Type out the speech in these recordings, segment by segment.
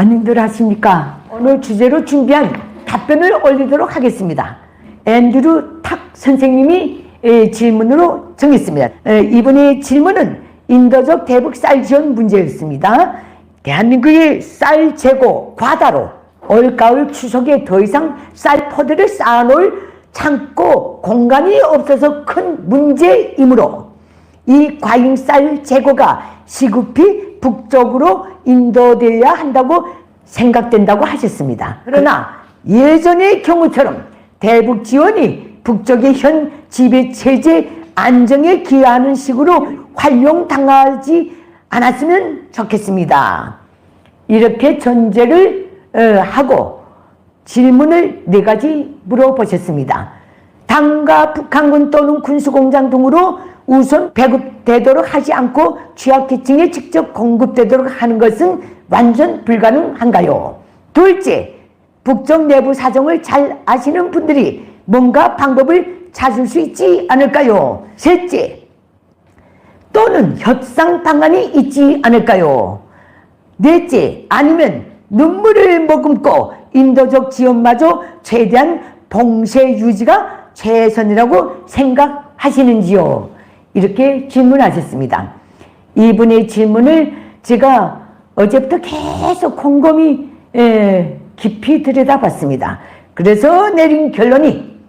안녕들 하십니까? 오늘 주제로 준비한 답변을 올리도록 하겠습니다. 앤드류 탁 선생님이 질문으로 정했습니다. 이번의 질문은 인도적 대북 쌀 지원 문제였습니다. 대한민국의 쌀 재고 과다로 올가을 추석에 더 이상 쌀 포대를 쌓아놓을 창고 공간이 없어서 큰 문제이므로 이 과잉 쌀 재고가 시급히 북쪽으로 인도되어야 한다고 생각된다고 하셨습니다. 그러나 예전의 경우처럼 대북 지원이 북쪽의 현 지배 체제 안정에 기여하는 식으로 활용당하지 않았으면 좋겠습니다. 이렇게 전제를 하고 질문을 4가지 물어보셨습니다. 당과 북한군 또는 군수공장 등으로 우선 배급되도록 하지 않고 취약계층에 직접 공급되도록 하는 것은 완전 불가능한가요? 둘째, 북쪽 내부 사정을 잘 아시는 분들이 뭔가 방법을 찾을 수 있지 않을까요? 셋째, 또는 협상 방안이 있지 않을까요? 넷째, 아니면 눈물을 머금고 인도적 지원마저 최대한 봉쇄 유지가 최선이라고 생각하시는지요? 이렇게 질문하셨습니다. 이분의 질문을 제가 어제부터 계속 곰곰이 깊이 들여다봤습니다. 그래서 내린 결론이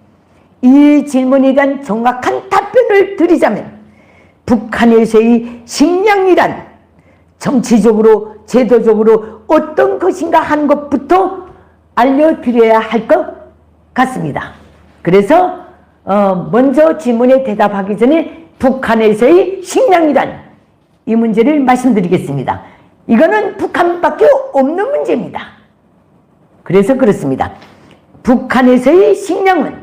이 질문에 대한 정확한 답변을 드리자면 북한에서의 식량이란 정치적으로 제도적으로 어떤 것인가 하는 것부터 알려드려야 할 것 같습니다. 그래서 먼저 질문에 대답하기 전에 북한에서의 식량이란 이 문제를 말씀드리겠습니다. 이거는 북한밖에 없는 문제입니다. 그래서 그렇습니다. 북한에서의 식량은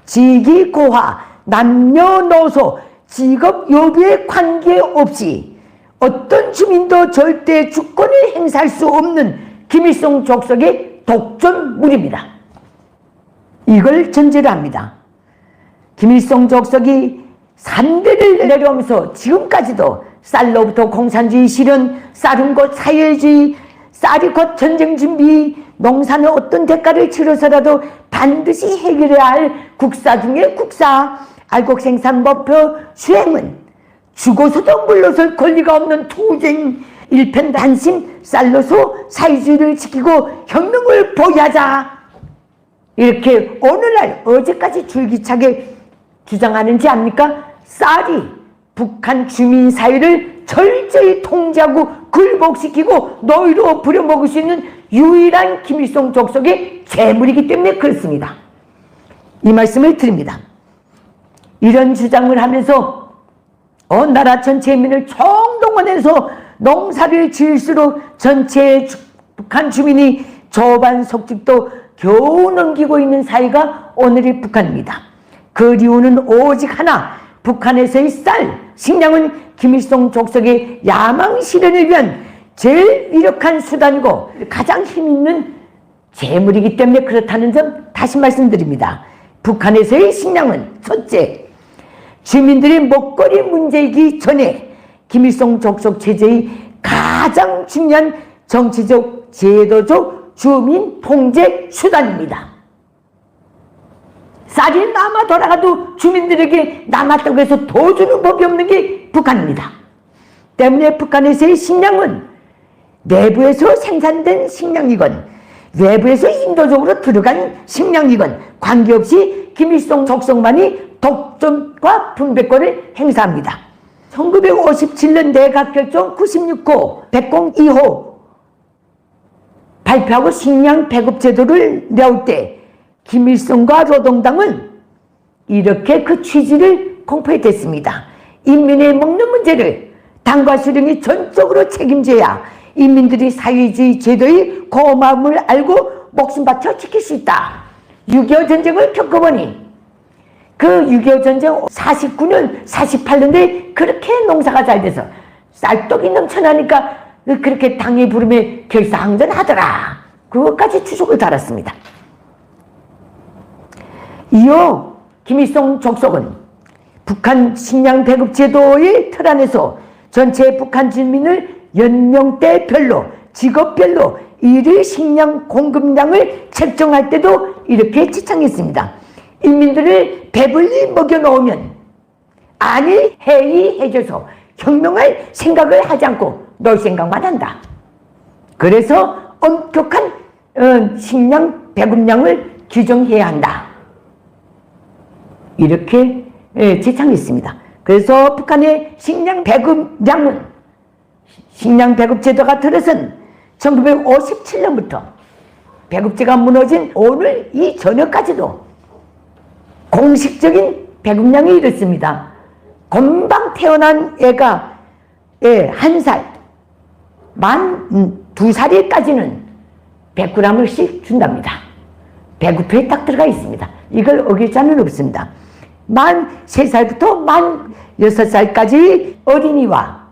직위고하, 남녀노소, 직업 여부에 관계없이 어떤 주민도 절대 주권을 행사할 수 없는 김일성 족속의 독점물입니다. 이걸 전제로 합니다. 김일성 족속이 3대를 내려오면서 지금까지도 쌀로부터 공산주의 실현, 쌀은 곧 사회주의, 쌀이 곧 전쟁 준비, 농사는 어떤 대가를 치러서라도 반드시 해결해야 할 국사 중의 국사, 알곡 생산 목표 수행은 죽어서도 물러설 권리가 없는 투쟁, 일편단심 쌀로서 사회주의를 지키고 혁명을 보유하자. 이렇게 오늘날 어제까지 줄기차게 주장하는지 압니까? 쌀이 북한 주민 사회를 철저히 통제하고 굴복시키고 노예로 부려먹을 수 있는 유일한 김일성 족속의 재물이기 때문에 그렇습니다. 이 말씀을 드립니다. 이런 주장을 하면서 나라 전체 민을 총동원해서 농사를 지을수록 전체 북한 주민이 저반 속집도 겨우 넘기고 있는 사회가 오늘의 북한입니다. 그 이유는 오직 하나, 북한에서의 쌀, 식량은 김일성 족속의 야망 실현을 위한 제일 유력한 수단이고 가장 힘있는 재물이기 때문에 그렇다는 점 다시 말씀드립니다. 북한에서의 식량은 첫째, 주민들의 먹거리 문제이기 전에 김일성 족속 체제의 가장 중요한 정치적, 제도적, 주민 통제 수단입니다. 쌀이 남아 돌아가도 주민들에게 남았다고 해서 더 주는 법이 없는 게 북한입니다. 때문에 북한에서의 식량은 내부에서 생산된 식량이건 외부에서 인도적으로 들어간 식량이건 관계없이 김일성 족속만이 독점과 분배권을 행사합니다. 1957년 내각결정 96호 102호 발표하고 식량 배급 제도를 내올 때 김일성과 노동당은 이렇게 그 취지를 공표했습니다. 인민의 먹는 문제를 당과 수령이 전적으로 책임져야 인민들이 사회주의 제도의 고마움을 알고 목숨 바쳐 지킬 수 있다. 6.25 전쟁을 겪어보니 그 6.25 전쟁 49년, 48년에 그렇게 농사가 잘 돼서 쌀떡이 넘쳐나니까 그렇게 당의 부름에 결사항전하더라. 그것까지 추적을 달았습니다. 이어 김일성 족속은 북한 식량 배급 제도의 틀 안에서 전체 북한 주민을 연령대별로 직업별로 일일 식량 공급량을 책정할 때도 이렇게 지창했습니다. 인민들을 배불리 먹여놓으면 안일 해이해져서 혁명할 생각을 하지 않고 놀 생각만 한다. 그래서 엄격한 식량 배급량을 규정해야 한다. 이렇게 지창했습니다. 그래서 북한의 식량 배급량은 식량 배급 제도가 들어선 1957년부터 배급제가 무너진 오늘 이 저녁까지도 공식적인 배급량이 이렇습니다. 금방 태어난 애가 1살, 만 2살까지는 100g씩 준답니다. 배급표에 딱 들어가 있습니다. 이걸 어길 자는 없습니다. 만 3살부터 만 6살까지 어린이와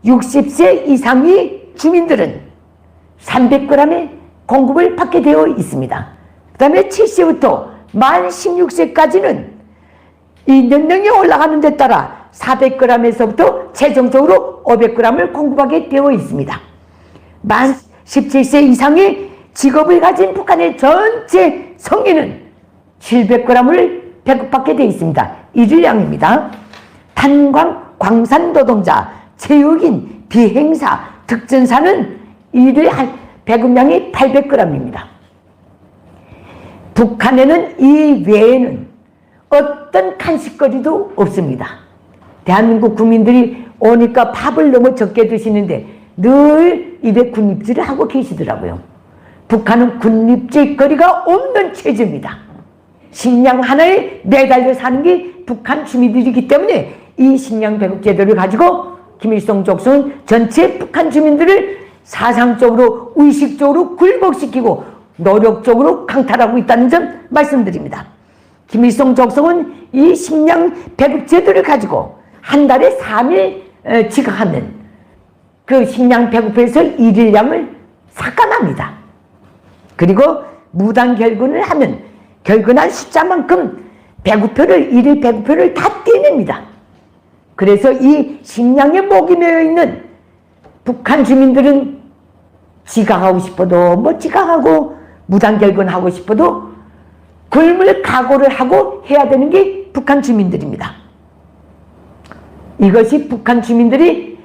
60세 이상의 주민들은 300g의 공급을 받게 되어 있습니다. 그 다음에 7세부터 만 16세까지는 이 연령이 올라가는 데 따라 400g에서부터 최종적으로 500g을 공급하게 되어 있습니다. 만 17세 이상의 직업을 가진 북한의 전체 성인은 700g을 배급받게 되어 있습니다. 일일량입니다. 탄광, 광산 노동자, 체육인, 비행사, 특전사는 일일 배급량이 800g입니다. 북한에는 이 외에는 어떤 간식거리도 없습니다. 대한민국 국민들이 오니까 밥을 너무 적게 드시는데 늘 입에 군입질을 하고 계시더라고요. 북한은 군입질거리가 없는 체제입니다. 식량 하나에 매달려 사는 게 북한 주민들이기 때문에 이 식량 배급 제도를 가지고 김일성 족속은 전체 북한 주민들을 사상적으로 의식적으로 굴복시키고 노력적으로 강탈하고 있다는 점 말씀드립니다. 김일성 족속은 이 식량 배급 제도를 가지고 한 달에 3일 지각하면 그 식량 배급에서 일일량을 삭감합니다. 그리고 무단 결근을 하면 결근한 숫자만큼 배급표를 일일 배급표를 다 떼냅니다. 그래서 이 식량에 목이 메어 있는 북한 주민들은 지각하고 싶어도 못 지각하고 무단 결근하고 싶어도 굶을 각오를 하고 해야 되는 게 북한 주민들입니다. 이것이 북한 주민들이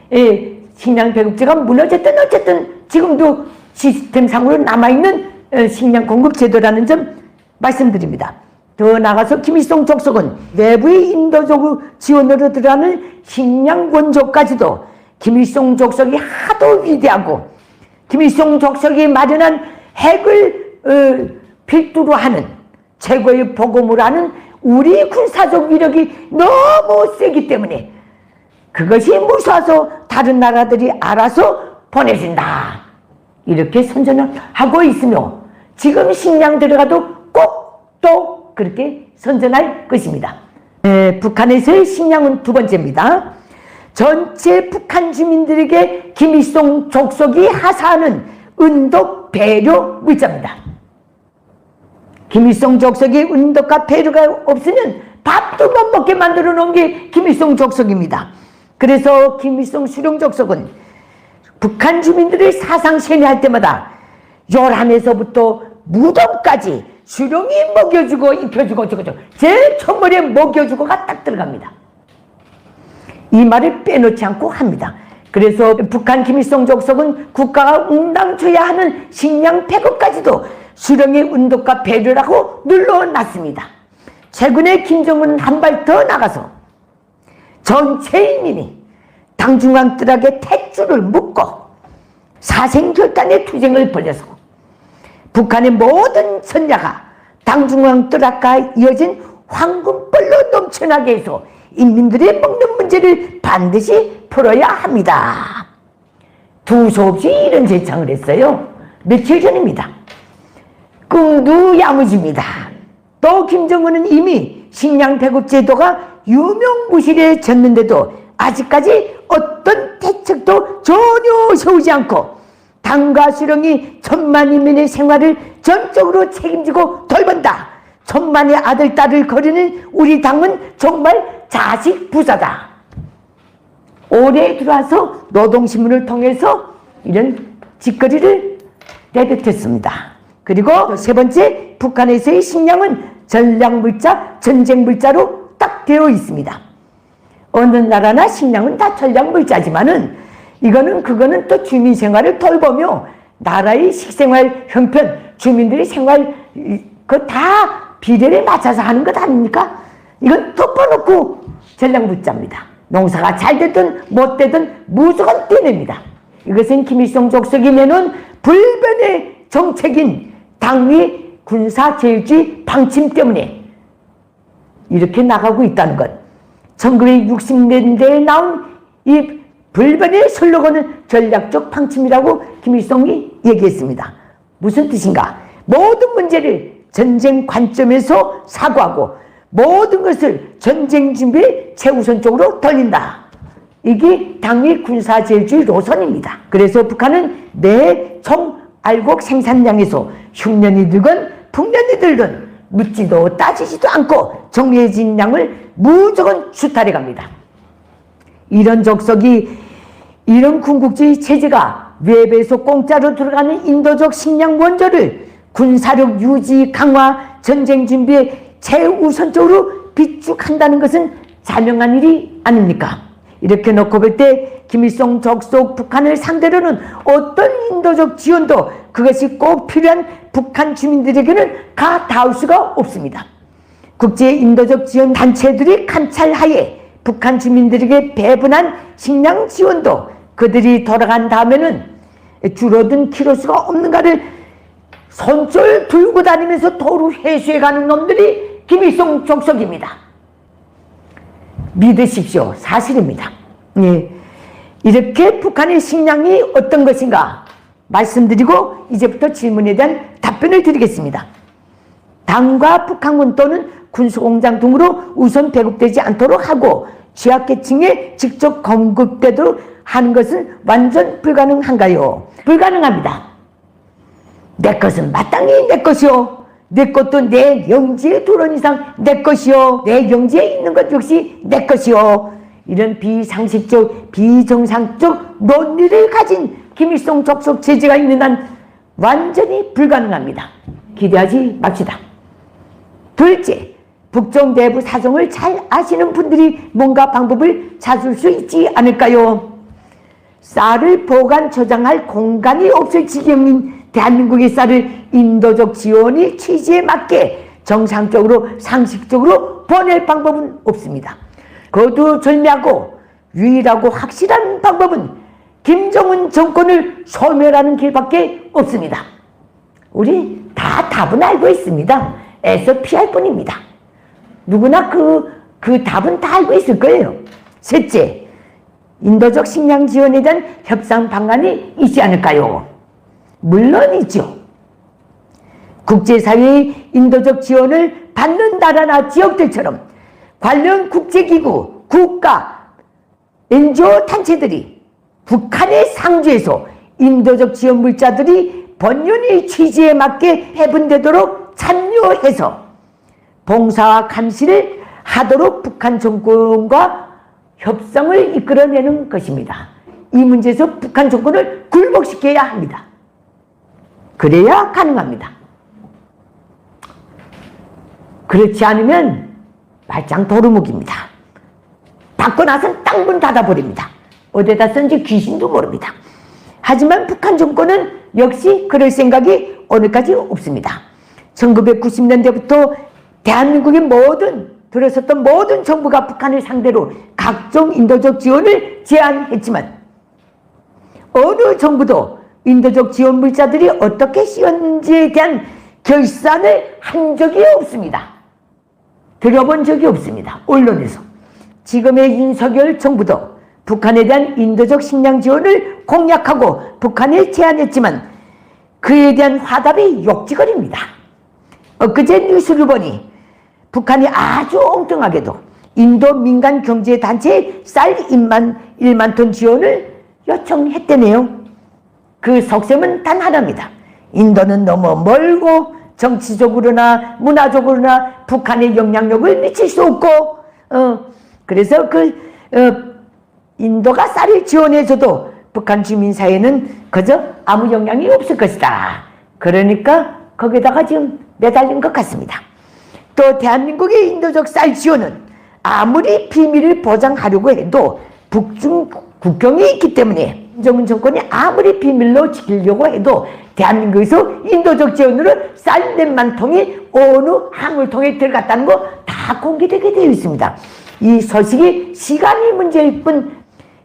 식량 배급제가 무너졌든 어쨌든 지금도 시스템상으로 남아있는 식량 공급 제도라는 점 말씀드립니다. 더 나아가서 김일성 족속은 내부의 인도적 지원으로 들어가는 식량 원조까지도 김일성 족속이 하도 위대하고 김일성 족속이 마련한 핵을 필두로 하는 최고의 보급으로 하는 우리 군사적 위력이 너무 세기 때문에 그것이 무서워서 다른 나라들이 알아서 보내준다. 이렇게 선전을 하고 있으며 지금 식량 들어가도 꼭 또 그렇게 선전할 것입니다. 북한에서의 식량은 두 번째입니다. 전체 북한 주민들에게 김일성 족속이 하사하는 은덕 배려 물자입니다. 김일성 족속이 은덕과 배려가 없으면 밥도 못 먹게 만들어 놓은 게 김일성 족속입니다. 그래서 김일성 수령 족속은 북한 주민들을 사상 세뇌할 때마다 요람에서부터 무덤까지 수령이 먹여주고 입혀주고 저거죠. 제일 첫머리에 먹여주고가 딱 들어갑니다. 이 말을 빼놓지 않고 합니다. 그래서 북한 김일성 족속은 국가가 응당줘야 하는 식량 배급까지도 수령의 은덕과 배려라고 눌러놨습니다. 최근에 김정은은 한 발 더 나가서 전체 인민이 당중앙들에게 탯줄을 묶고 사생결단의 투쟁을 벌여서 북한의 모든 선야가 당중앙들과 이어진 황금벌로 넘쳐나게 해서 인민들의 먹는 문제를 반드시 풀어야 합니다. 두서없이 이런 제창을 했어요. 며칠 전입니다. 꿈도 야무집니다. 또 김정은은 이미 식량 배급 제도가 유명무실해졌는데도 아직까지 어떤 대책도 전혀 세우지 않고 당과 수령이 천만 인민의 생활을 전적으로 책임지고 돌본다. 천만의 아들, 딸을 거르는 우리 당은 정말 자식 부자다. 올해 들어와서 노동신문을 통해서 이런 짓거리를 내뱉었습니다. 그리고 세 번째, 북한에서의 식량은 전략물자, 전쟁물자로 딱 되어 있습니다. 어느 나라나 식량은 다 전략물자지만은 그거는 또 주민 생활을 돌보며 나라의 식생활 형편, 주민들의 생활 그 다 비례에 맞춰서 하는 것 아닙니까? 이건 덮어놓고 전략물자입니다. 농사가 잘 되든 못 되든 무조건 떼냅니다. 이것은 김일성 족속이 내놓은 불변의 정책인 당위 군사제일주의 방침 때문에 이렇게 나가고 있다는 것. 1960년대에 나온 이 불변의 슬로건은 전략적 방침이라고 김일성이 얘기했습니다. 무슨 뜻인가? 모든 문제를 전쟁 관점에서 사고하고 모든 것을 전쟁 준비에 최우선적으로 돌린다. 이게 당위 군사제일주의 노선입니다. 그래서 북한은 내 총알곡 생산량에서 흉년이 들건 풍년이 들건 묻지도 따지지도 않고 정해진 양을 무조건 수탈해 갑니다. 이런 적석이, 이런 군국주의 체제가 외부에서 공짜로 들어가는 인도적 식량 원조를 군사력 유지 강화 전쟁 준비에 최우선적으로 비축한다는 것은 자명한 일이 아닙니까? 이렇게 놓고 볼 때 김일성 적속 북한을 상대로는 어떤 인도적 지원도 그것이 꼭 필요한 북한 주민들에게는 닿을 수가 없습니다. 국제 인도적 지원 단체들이 관찰하에 북한 주민들에게 배분한 식량 지원도 그들이 돌아간 다음에는 줄어든 키로수가 없는가를 손줄 들고 다니면서 도로 회수해가는 놈들이 김일성 족속입니다. 믿으십시오. 사실입니다. 예. 이렇게 북한의 식량이 어떤 것인가 말씀드리고 이제부터 질문에 대한 답변을 드리겠습니다. 당과 북한군 또는 군수공장 등으로 우선 배급되지 않도록 하고 취약계층에 직접 공급되도록 하는 것은 완전 불가능한가요? 불가능합니다. 내 것은 마땅히 내 것이요. 내 것도 내 영지에 두런 이상 내 것이요. 내 영지에 있는 것 역시 내 것이요. 이런 비상식적, 비정상적 논리를 가진 김일성 적속 체제가 있는 한 완전히 불가능합니다. 기대하지 맙시다. 둘째, 북쪽 내부 사정을 잘 아시는 분들이 뭔가 방법을 찾을 수 있지 않을까요? 쌀을 보관, 저장할 공간이 없을 지경인 대한민국의 쌀을 인도적 지원이 취지에 맞게 정상적으로 상식적으로 보낼 방법은 없습니다. 거두절미하고 유일하고 확실한 방법은 김정은 정권을 소멸하는 길밖에 없습니다. 우리 다 답은 알고 있습니다. 애써 피할 뿐입니다. 누구나 그 답은 다 알고 있을 거예요. 셋째, 인도적 식량 지원에 대한 협상 방안이 있지 않을까요? 물론이죠. 국제사회의 인도적 지원을 받는 나라나 지역들처럼 관련 국제기구, 국가, NGO 단체들이 북한의 상주에서 인도적 지원 물자들이 본연의 취지에 맞게 배분되도록 참여해서 봉사와 감시를 하도록 북한 정권과 협상을 이끌어내는 것입니다. 이 문제에서 북한 정권을 굴복시켜야 합니다. 그래야 가능합니다. 그렇지 않으면 말짱 도루묵입니다. 받고 나선 땅문 닫아버립니다. 어디다 쓴지 귀신도 모릅니다. 하지만 북한 정권은 역시 그럴 생각이 오늘까지 없습니다. 1990년대부터 대한민국의 들어섰던 모든 정부가 북한을 상대로 각종 인도적 지원을 제안했지만 어느 정부도 인도적 지원 물자들이 어떻게 씌웠는지에 대한 결산을 한 적이 없습니다. 들어본 적이 없습니다. 언론에서. 지금의 윤석열 정부도 북한에 대한 인도적 식량 지원을 공약하고 북한에 제안했지만 그에 대한 화답이 욕지거리입니다. 엊그제 뉴스를 보니 북한이 아주 엉뚱하게도 인도 민간 경제단체에 쌀 1만 톤 지원을 요청했대네요. 그 속셈은 단 하나입니다. 인도는 너무 멀고 정치적으로나 문화적으로나 북한의 영향력을 미칠 수 없고 그래서 인도가 쌀을 지원해줘도 북한 주민사회는 그저 아무 영향이 없을 것이다. 그러니까 거기다가 지금 매달린 것 같습니다. 또 대한민국의 인도적 쌀 지원은 아무리 비밀을 보장하려고 해도 북중 국경이 있기 때문에 김정은 정권이 아무리 비밀로 지키려고 해도 대한민국에서 인도적 지원으로 쌀 몇만 통이 어느 항을 통해 들어갔다는 거 다 공개되게 되어 있습니다. 이 소식이 시간이 문제일 뿐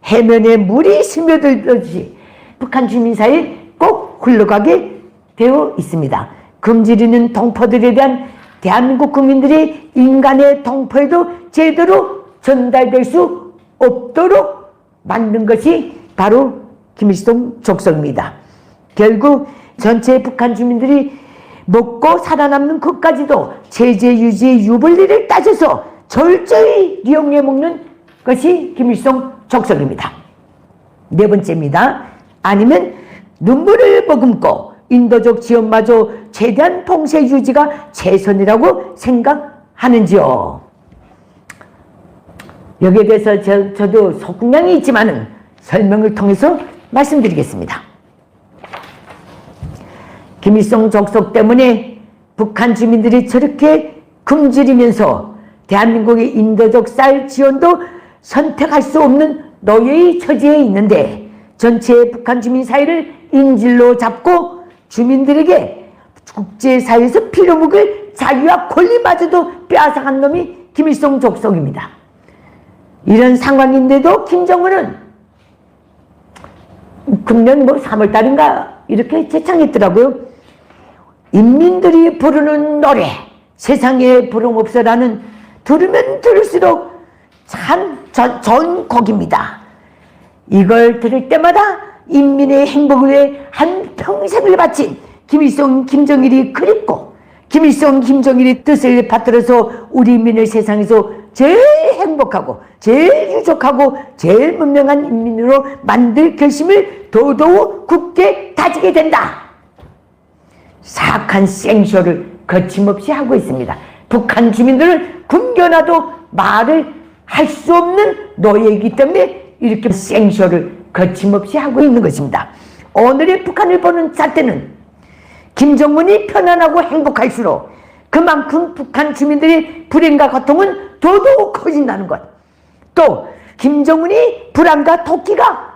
해면에 물이 스며들듯이 북한 주민 사이에 꼭 흘러가게 되어 있습니다. 금지리는 동포들에 대한 대한민국 국민들의 인간의 동포에도 제대로 전달될 수 없도록 만든 것이 바로 김일성 족속입니다. 결국 전체 북한 주민들이 먹고 살아남는 것까지도 체제 유지의 유불리를 따져서 철저히 이용해 먹는 것이 김일성 족속입니다. 네 번째입니다. 아니면 눈물을 머금고 인도적 지원마저 최대한 봉쇄 유지가 최선이라고 생각하는지요. 여기에 대해서 저도 속궁양이 있지만은 설명을 통해서 말씀드리겠습니다. 김일성 족속 때문에 북한 주민들이 저렇게 굶주리면서 대한민국의 인도적 쌀 지원도 선택할 수 없는 노예의 처지에 있는데 전체 북한 주민 사이를 인질로 잡고 주민들에게 국제사회에서 빌어먹을 자유와 권리마저도 빼앗아간 놈이 김일성 족속입니다. 이런 상황인데도 김정은은 금년 3월달인가 이렇게 제창했더라고요. 인민들이 부르는 노래 세상에 부름없어라는 들으면 들을수록 참 좋은 곡입니다. 이걸 들을 때마다 인민의 행복을 위해 한평생을 바친 김일성, 김정일이 그립고 김일성, 김정일이 뜻을 받들어서 우리 인민을 세상에서 제일 행복하고 제일 유족하고 제일 문명한 인민으로 만들 결심을 더더욱 굳게 다지게 된다. 사악한 생쇼를 거침없이 하고 있습니다. 북한 주민들은 굶겨놔도 말을 할 수 없는 노예이기 때문에 이렇게 생쇼를 거침없이 하고 있는 것입니다. 오늘의 북한을 보는 잣대는 김정은이 편안하고 행복할수록 그만큼 북한 주민들의 불행과 고통은 더더욱 커진다는 것. 또 김정은이 불안과 도끼가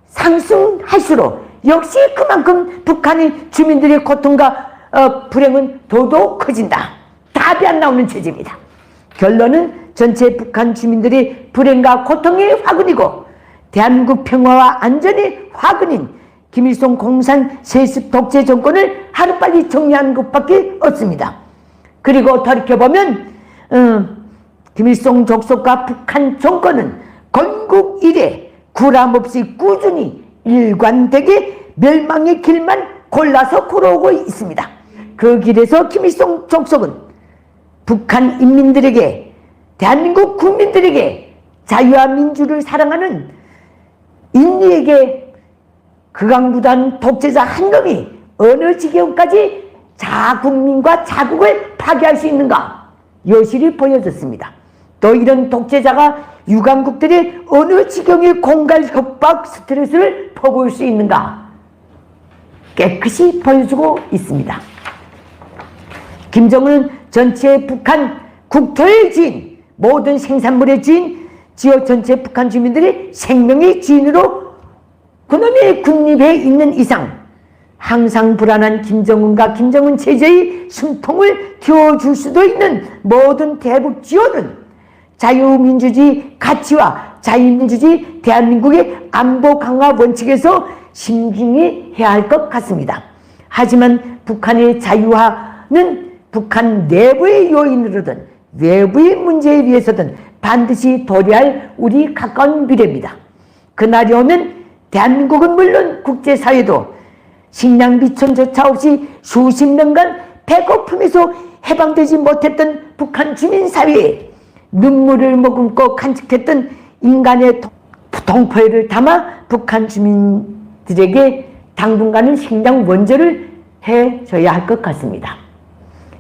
상승할수록 역시 그만큼 북한의 주민들의 고통과 불행은 더더욱 커진다. 답이 안 나오는 체제입니다. 결론은 전체 북한 주민들의 불행과 고통의 화근이고 대한민국 평화와 안전의 화근인 김일성 공산 세습 독재 정권을 하루빨리 정리하는 것밖에 없습니다. 그리고 돌이켜보면 김일성 족속과 북한 정권은 건국 이래 구람없이 꾸준히 일관되게 멸망의 길만 골라서 걸어오고 있습니다. 그 길에서 김일성 족속은 북한 인민들에게 대한민국 국민들에게 자유와 민주를 사랑하는 인류에게 극악무도한 독재자 한 놈이 어느 지경까지 자국민과 자국을 파괴할 수 있는가 여실히 보여졌습니다. 또 이런 독재자가 유강국들이 어느 지경의 공갈 협박 스트레스를 퍼부을 수 있는가 깨끗이 보여주고 있습니다. 김정은은 전체 북한 국토의 주인, 모든 생산물의 주인, 지역 전체 북한 주민들의 생명의 주인으로 그놈의 군립에 있는 이상 항상 불안한 김정은과 김정은 체제의 숨통을 틔워줄 수도 있는 모든 대북 지원은 자유민주주의 가치와 자유민주주의 대한민국의 안보 강화 원칙에서 신중히 해야 할 것 같습니다. 하지만 북한의 자유화는 북한 내부의 요인으로든 외부의 문제에 의해서든 반드시 도래할 우리 가까운 미래입니다. 그날이 오면 대한민국은 물론 국제사회도 식량비천조차 없이 수십 년간 배고픔에서 해방되지 못했던 북한 주민사회에 눈물을 머금고 간직했던 인간의 동포애를 담아 북한 주민들에게 당분간은 식량 원조를 해줘야 할 것 같습니다.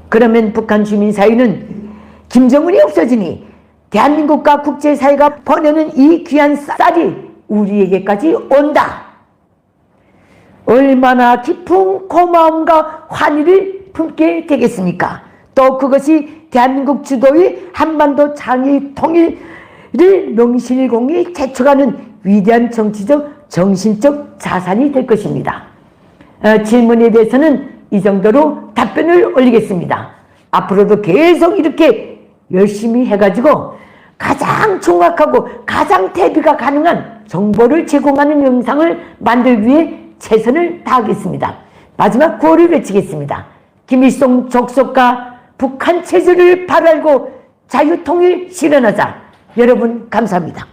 그러면 북한 주민사회는 김정은이 없어지니 대한민국과 국제사회가 보내는 이 귀한 쌀이 우리에게까지 온다. 얼마나 깊은 고마움과 환희를 품게 되겠습니까? 또 그것이 대한민국 주도의 한반도 장애 통일을 명실공히 제축하는 위대한 정치적, 정신적 자산이 될 것입니다. 질문에 대해서는 이 정도로 답변을 올리겠습니다. 앞으로도 계속 이렇게 열심히 해가지고 가장 정확하고 가장 대비가 가능한 정보를 제공하는 영상을 만들기 위해 최선을 다하겠습니다. 마지막 구호를 외치겠습니다. 김일성 족속과 북한 체제를 발알고 자유통일 실현하자. 여러분 감사합니다.